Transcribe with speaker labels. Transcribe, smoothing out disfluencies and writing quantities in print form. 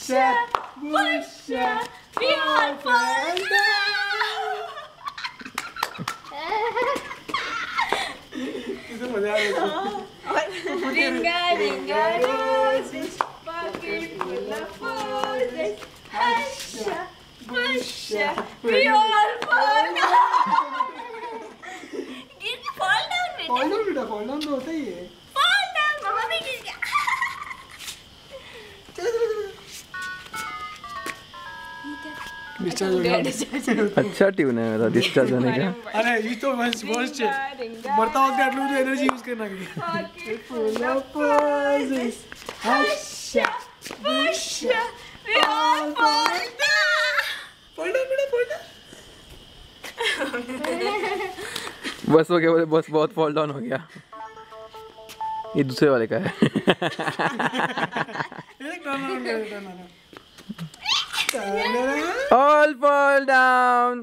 Speaker 1: Busha, we all fall down.
Speaker 2: किसे मजा आ रहा है?
Speaker 1: Ringa ringa roses, pocket full of roses. Husha, busha, we all fall down. Fall down, बेटा.
Speaker 2: Fall down बेटा, fall down तो होता ही है.
Speaker 1: Fall down, मम्मा भी गिर गया.
Speaker 2: डिस्चार्ज हो गया.
Speaker 3: अच्छा ट्यून है मेरा डिस्चार्ज होने का.
Speaker 2: अरे ये तो वर्स्ट है. मरता वक्त आप लोग तो एनर्जी यूज करना चाहिए.
Speaker 1: Pocket full of roses. Husha, busha, we all fall down.
Speaker 2: Fall down बेटा, fall down.
Speaker 3: बस हो गया, बस बहुत फॉल डाउन हो गया. ये दूसरे वाले का है. All fall down.